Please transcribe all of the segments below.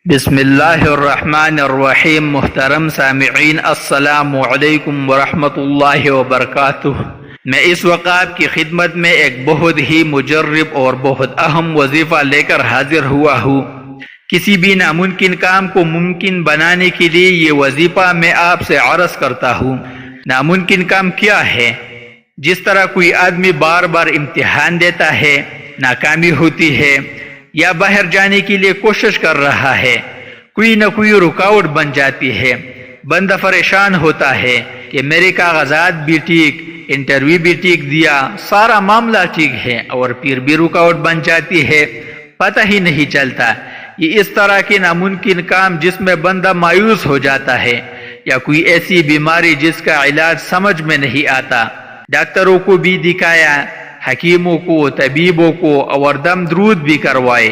بسم اللہ الرحمن الرحیم۔ محترم سامعین، السلام علیکم ورحمۃ اللہ وبرکاتہ۔ میں اس وقت آپ کی خدمت میں ایک بہت ہی مجرب اور بہت اہم وظیفہ لے کر حاضر ہوا ہوں۔ کسی بھی ناممکن کام کو ممکن بنانے کے لیے یہ وظیفہ میں آپ سے عرض کرتا ہوں۔ ناممکن کام کیا ہے؟ جس طرح کوئی آدمی بار بار امتحان دیتا ہے، ناکامی ہوتی ہے یا باہر جانے کے لیے کوشش کر رہا ہے، کوئی نہ کوئی رکاوٹ بن جاتی ہے، بندہ پریشان ہوتا ہے کہ میرے کاغذات بھی ٹھیک، انٹرویو بھی ٹھیک دیا، سارا معاملہ ٹھیک ہے، اور پھر بھی رکاوٹ بن جاتی ہے، پتہ ہی نہیں چلتا۔ یہ اس طرح کے ناممکن کام جس میں بندہ مایوس ہو جاتا ہے، یا کوئی ایسی بیماری جس کا علاج سمجھ میں نہیں آتا، ڈاکٹروں کو بھی دکھایا، حکیموں کو، طبیبوں کو، اور دم درود بھی کروائے،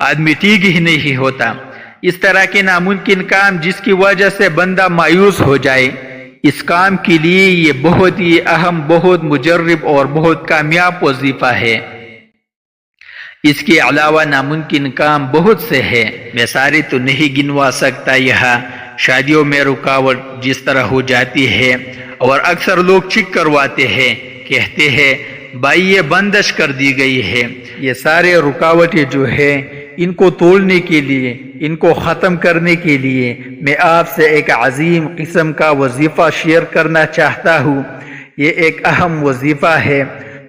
آدمی ٹھیک ہی نہیں ہوتا۔ اس طرح کے ناممکن کام جس کی وجہ سے بندہ مایوس ہو جائے، اس کام کے لیے یہ بہت ہی اہم، بہت مجرب اور بہت کامیاب وظیفہ ہے۔ اس کے علاوہ ناممکن کام بہت سے ہیں، میں سارے تو نہیں گنوا سکتا یہاں۔ شادیوں میں رکاوٹ جس طرح ہو جاتی ہے، اور اکثر لوگ چیک کرواتے ہیں، کہتے ہیں بھائی یہ بندش کر دی گئی ہے۔ یہ سارے رکاوٹیں جو ہیں، ان کو توڑنے کے لیے، ان کو ختم کرنے کے لیے میں آپ سے ایک عظیم قسم کا وظیفہ شیئر کرنا چاہتا ہوں۔ یہ ایک اہم وظیفہ ہے،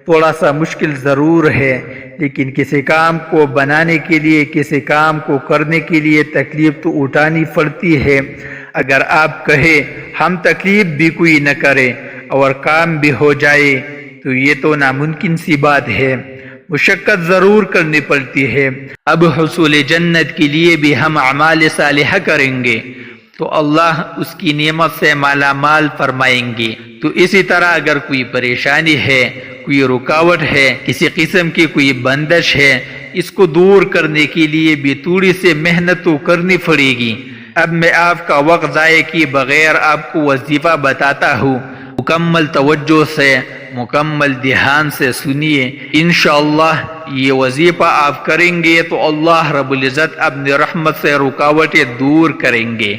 تھوڑا سا مشکل ضرور ہے، لیکن کسی کام کو بنانے کے لیے، کسی کام کو کرنے کے لیے تکلیف تو اٹھانی پڑتی ہے۔ اگر آپ کہیں ہم تکلیف بھی کوئی نہ کریں اور کام بھی ہو جائے تو یہ تو ناممکن سی بات ہے، مشقت ضرور کرنی پڑتی ہے۔ اب حصول جنت کے لیے بھی ہم اعمال صالحہ کریں گے تو اللہ اس کی نعمت سے مالا مال فرمائیں گے۔ تو اسی طرح اگر کوئی پریشانی ہے، کوئی رکاوٹ ہے، کسی قسم کی کوئی بندش ہے، اس کو دور کرنے کے لیے بھی تھوڑی سی محنت تو کرنی پڑے گی۔ اب میں آپ کا وقت ضائع کیے بغیر آپ کو وظیفہ بتاتا ہوں، مکمل توجہ سے، مکمل دھیان سے سنیے۔ انشاءاللہ یہ وظیفہ آپ کریں گے تو اللہ رب العزت اپنی رحمت سے رکاوٹیں دور کریں گے،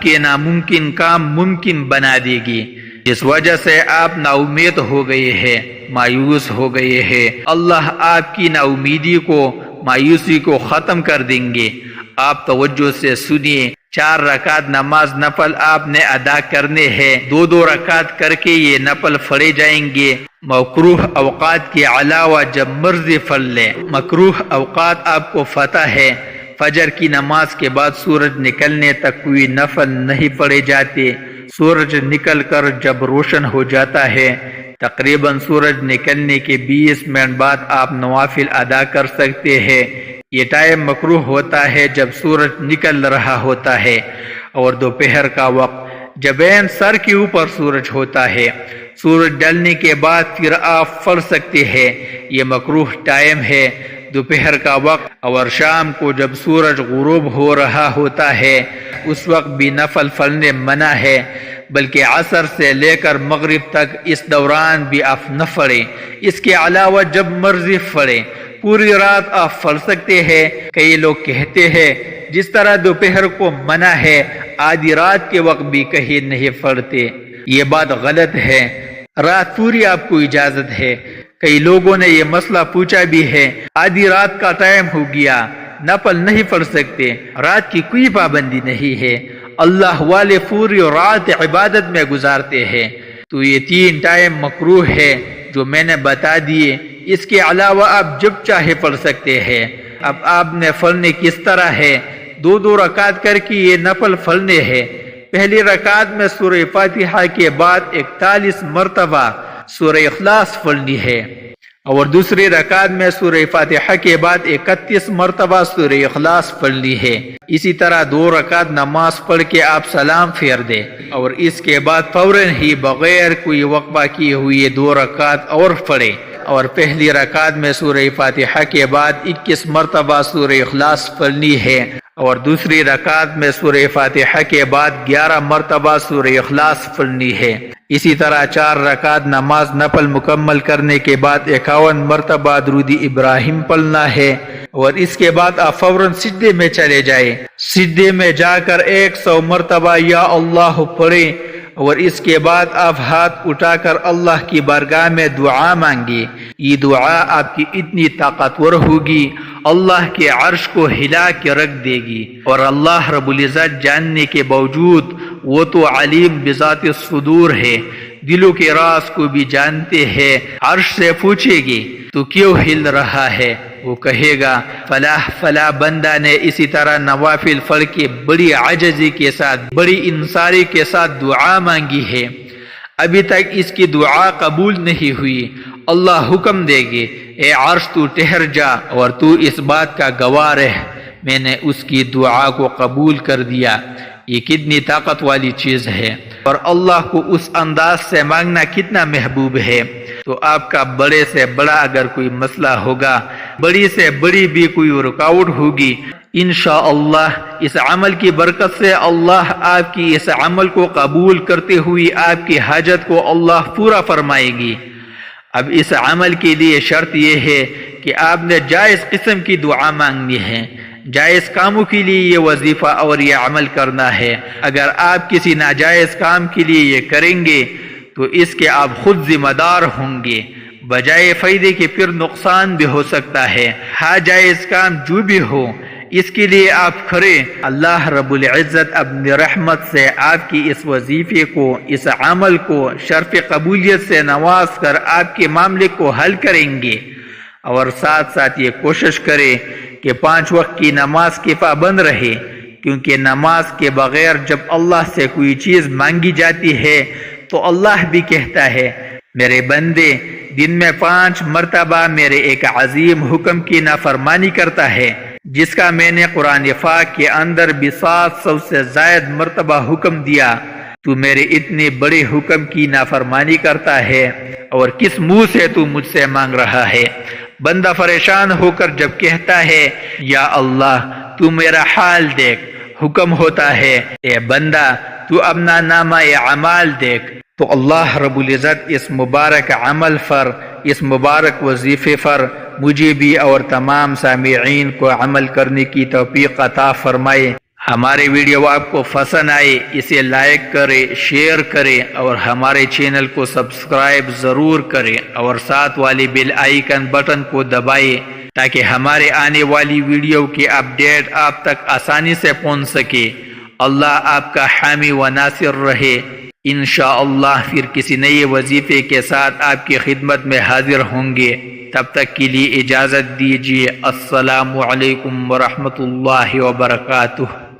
کہ ناممکن کام ممکن بنا دے گی۔ جس وجہ سے آپ نا امید ہو گئے ہیں، مایوس ہو گئے ہیں، اللہ آپ کی نا امیدی کو، مایوسی کو ختم کر دیں گے۔ آپ توجہ سے سنیے۔ 4 رکعت نماز نفل آپ نے ادا کرنے ہیں، 2 رکعت کر کے یہ نفل پڑھے جائیں گے۔ مکروہ اوقات کے علاوہ جب مرضی پڑھ لیں۔ مکروہ اوقات آپ کو پتہ ہے، فجر کی نماز کے بعد سورج نکلنے تک کوئی نفل نہیں پڑھے جاتے۔ سورج نکل کر جب روشن ہو جاتا ہے، تقریباً سورج نکلنے کے 20 منٹ بعد آپ نوافل ادا کر سکتے ہیں۔ یہ ٹائم مکروہ ہوتا ہے جب سورج نکل رہا ہوتا ہے، اور دوپہر کا وقت جب عین سر کے اوپر سورج ہوتا ہے۔ سورج ڈلنے کے بعد پھر آپ پڑھ سکتے ہیں، یہ مکروہ ٹائم ہے۔ دوپہر کا وقت اور شام کو جب سورج غروب ہو رہا ہوتا ہے، اس وقت بھی نفل پڑھنے منع ہے، بلکہ عصر سے لے کر مغرب تک اس دوران بھی آپ نہ پڑھیں۔ اس کے علاوہ جب مرضی پڑھیں، پوری رات آپ پڑھ سکتے ہیں۔ کئی لوگ کہتے ہیں جس طرح دوپہر کو منع ہے، آدھی رات کے وقت بھی کہیں نہیں پڑھتے، یہ بات غلط ہے۔ رات پوری آپ کو اجازت ہے۔ کئی لوگوں نے یہ مسئلہ پوچھا بھی ہے، آدھی رات کا ٹائم ہو گیا، نفل نہیں پڑھ سکتے۔ رات کی کوئی پابندی نہیں ہے، اللہ والے پوری رات عبادت میں گزارتے ہیں۔ تو یہ 3 ٹائم مکروہ ہے جو میں نے بتا دیے۔ اس کے علاوہ آپ جب چاہے پڑھ سکتے ہیں۔ اب آپ نے پڑھنے کس طرح ہے؟ 2 رکعت کر کے یہ نفل پڑھنے ہیں۔ پہلی رکعت میں سورہ فاتحہ کے بعد 41 مرتبہ سورہ اخلاص پڑھنی ہے، اور دوسری رکعت میں سورہ فاتحہ کے بعد 31 مرتبہ سورہ اخلاص پڑھنی ہے۔ اسی طرح 2 رکعت نماز پڑھ کے آپ سلام پھیر دیں، اور اس کے بعد فوراً ہی بغیر کوئی وقفہ کیے ہوئے 2 رکعت اور پڑھیں، اور پہلی رکعت میں سورہ فاتحہ کے بعد 21 مرتبہ سورہ اخلاص پڑھنی ہے۔ اور دوسری رکعت میں سورہ فاتحہ کے بعد 11 مرتبہ سورہ اخلاص پڑھنی ہے۔ اسی طرح 4 رکعت نماز نفل مکمل کرنے کے بعد 51 مرتبہ درود ابراہیم پڑھنا ہے، اور اس کے بعد آپ فوراً سجدے میں چلے جائیں۔ سجدے میں جا کر 100 مرتبہ یا اللہ پڑھیں، اور اس کے بعد آپ ہاتھ اٹھا کر اللہ کی بارگاہ میں دعا مانگے۔ یہ دعا آپ کی اتنی طاقتور ہوگی، اللہ کے عرش کو ہلا کے رکھ دے گی، اور اللہ رب العزت جاننے کے باوجود وہ تو علیم بذات الصدور ہے، دلوں کے راز کو بھی جانتے ہیں۔ عرش سے پوچھے گی تو کیوں ہل رہا ہے؟ وہ کہے گا فلاں بندہ نے اسی طرح نوافل پڑھ کے بڑی عاجزی کے ساتھ، بڑی انصاری کے ساتھ دعا مانگی ہے، ابھی تک اس کی دعا قبول نہیں ہوئی۔ اللہ حکم دے گے اے عرش تو ٹھہر جا اور تو اس بات کا گواہ رہ، میں نے اس کی دعا کو قبول کر دیا۔ یہ کتنی طاقت والی چیز ہے، اور اللہ کو اس انداز سے مانگنا کتنا محبوب ہے۔ تو آپ کا بڑے سے بڑا اگر کوئی مسئلہ ہوگا، بڑی سے بڑی بھی کوئی رکاوٹ ہوگی، انشاءاللہ اس عمل کی برکت سے اللہ آپ کی اس عمل کو قبول کرتے ہوئے آپ کی حاجت کو اللہ پورا فرمائے گی۔ اب اس عمل کے لیے شرط یہ ہے کہ آپ نے جائز قسم کی دعا مانگنی ہے، جائز کاموں کے لیے یہ وظیفہ اور یہ عمل کرنا ہے۔ اگر آپ کسی ناجائز کام کے لیے یہ کریں گے تو اس کے آپ خود ذمہ دار ہوں گے، بجائے فائدے کے پھر نقصان بھی ہو سکتا ہے۔ ہاں جائز کام جو بھی ہو اس کے لیے آپ کریں، اللہ رب العزت اپنی رحمت سے آپ کی اس وظیفے کو، اس عمل کو شرف قبولیت سے نواز کر آپ کے معاملے کو حل کریں گے۔ اور ساتھ ساتھ یہ کوشش کرے کہ 5 وقت کی نماز کے پابند رہے، کیونکہ نماز کے بغیر جب اللہ سے کوئی چیز مانگی جاتی ہے تو اللہ بھی کہتا ہے میرے بندے دن میں 5 مرتبہ میرے ایک عظیم حکم کی نافرمانی کرتا ہے، جس کا میں نے قرآن پاک کے اندر بھی 700 سے زائد مرتبہ حکم دیا، تو میرے اتنے بڑے حکم کی نافرمانی کرتا ہے اور کس منہ سے تو مجھ سے مانگ رہا ہے؟ بندہ پریشان ہو کر جب کہتا ہے یا اللہ تو میرا حال دیکھ، حکم ہوتا ہے اے بندہ تو اپنا نامہ اعمال دیکھ، تو اللہ رب العزت اس مبارک عمل پر، اس مبارک وظیفے پر مجھے بھی اور تمام سامعین کو عمل کرنے کی توفیق عطا فرمائے۔ ہمارے ویڈیو آپ کو پسند آئے اسے لائک کرے، شیئر کرے، اور ہمارے چینل کو سبسکرائب ضرور کرے، اور ساتھ والی بیل آئیکن بٹن کو دبائے تاکہ ہمارے آنے والی ویڈیو کی اپڈیٹ آپ تک آسانی سے پہنچ سکے۔ اللہ آپ کا حامی و ناصر رہے۔ انشاءاللہ پھر کسی نئے وظیفے کے ساتھ آپ کی خدمت میں حاضر ہوں گے، تب تک کے لیے اجازت دیجیے۔ السلام علیکم ورحمۃ اللہ وبرکاتہ۔